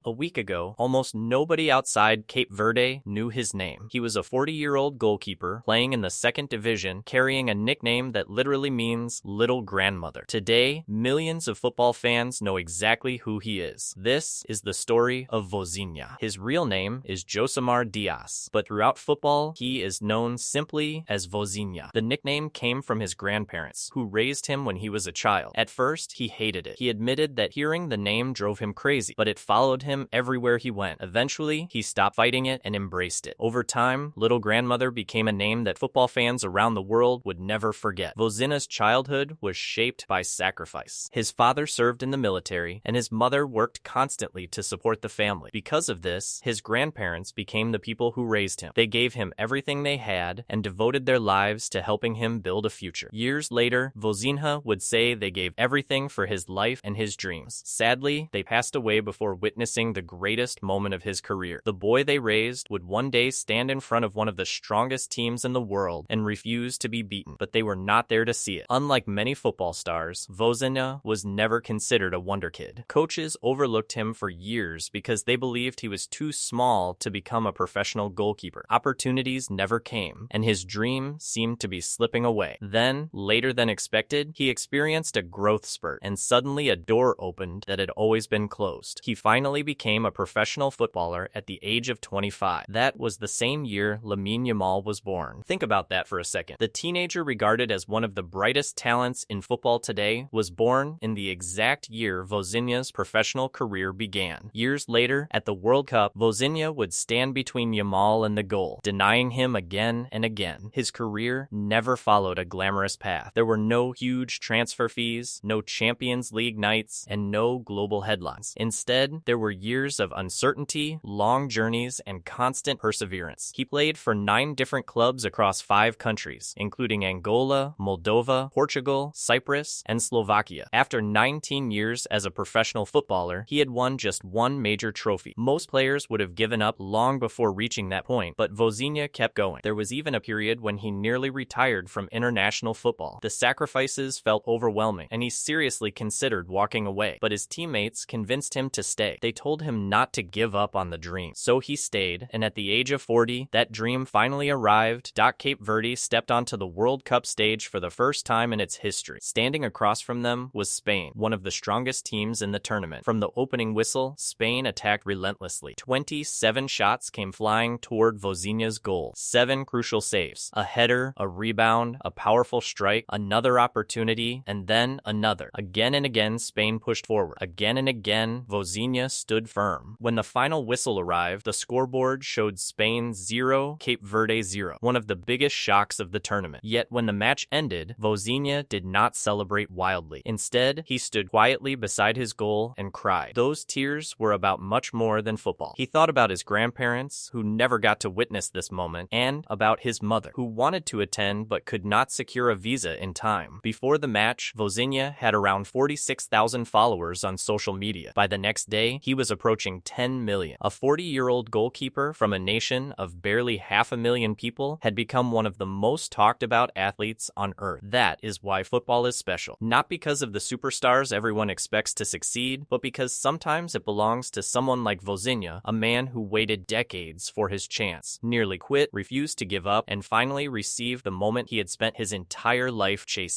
A week ago, almost nobody outside Cape Verde knew his name. He was a 40-year-old goalkeeper playing in the second division, carrying a nickname that literally means little grandmother. Today, millions of football fans know exactly who he is. This is the story of Vozinha. His real name is Josimar Dias, but throughout football, he is known simply as Vozinha. The nickname came from his grandparents, who raised him when he was a child. At first, he hated it. He admitted that hearing the name drove him crazy, but it followed him everywhere he went. Eventually, he stopped fighting it and embraced it. Over time, Little Grandmother became a name that football fans around the world would never forget. Vozinha's childhood was shaped by sacrifice. His father served in the military, and his mother worked constantly to support the family. Because of this, his grandparents became the people who raised him. They gave him everything they had and devoted their lives to helping him build a future. Years later, Vozinha would say they gave everything for his life and his dreams. Sadly, they passed away before witnessing the greatest moment of his career. The boy they raised would one day stand in front of one of the strongest teams in the world and refuse to be beaten, but they were not there to see it. Unlike many football stars, Vozinha was never considered a wonder kid. Coaches overlooked him for years because they believed he was too small to become a professional goalkeeper. Opportunities never came, and his dream seemed to be slipping away. Then, later than expected, he experienced a growth spurt, and suddenly a door opened that had always been closed. He finally became a professional footballer at the age of 25. That was the same year Lamine Yamal was born. Think about that for a second. The teenager regarded as one of the brightest talents in football today was born in the exact year Vozinha's professional career began. Years later, at the World Cup, Vozinha would stand between Yamal and the goal, denying him again and again. His career never followed a glamorous path. There were no huge transfer fees, no Champions League nights, and no global headlines. Instead, there were years of uncertainty, long journeys, and constant perseverance. He played for 9 different clubs across 5 countries, including Angola, Moldova, Portugal, Cyprus, and Slovakia. After 19 years as a professional footballer, he had won just one major trophy. Most players would have given up long before reaching that point, but Vozinha kept going. There was even a period when he nearly retired from international football. The sacrifices felt overwhelming, and he seriously considered walking away, but his teammates convinced him to stay. They told him not to give up on the dream. So he stayed, and at the age of 40, that dream finally arrived. Cape Verde stepped onto the World Cup stage for the first time in its history. Standing across from them was Spain, one of the strongest teams in the tournament. From the opening whistle, Spain attacked relentlessly. 27 shots came flying toward Vozinha's goal. 7 crucial saves. A header, a rebound, a powerful strike, another opportunity, and then another. Again and again, Spain pushed forward. Again and again, Vozinha stood firm. When the final whistle arrived, the scoreboard showed Spain 0, Cape Verde 0, one of the biggest shocks of the tournament. Yet when the match ended, Vozinha did not celebrate wildly. Instead, he stood quietly beside his goal and cried. Those tears were about much more than football. He thought about his grandparents, who never got to witness this moment, and about his mother, who wanted to attend but could not secure a visa in time. Before the match, Vozinha had around 46,000 followers on social media. By the next day, he was approaching 10 million. A 40-year-old goalkeeper from a nation of barely 500,000 people had become one of the most talked about athletes on earth. That is why football is special. Not because of the superstars everyone expects to succeed, but because sometimes it belongs to someone like Vozinha, a man who waited decades for his chance, nearly quit, refused to give up, and finally received the moment he had spent his entire life chasing.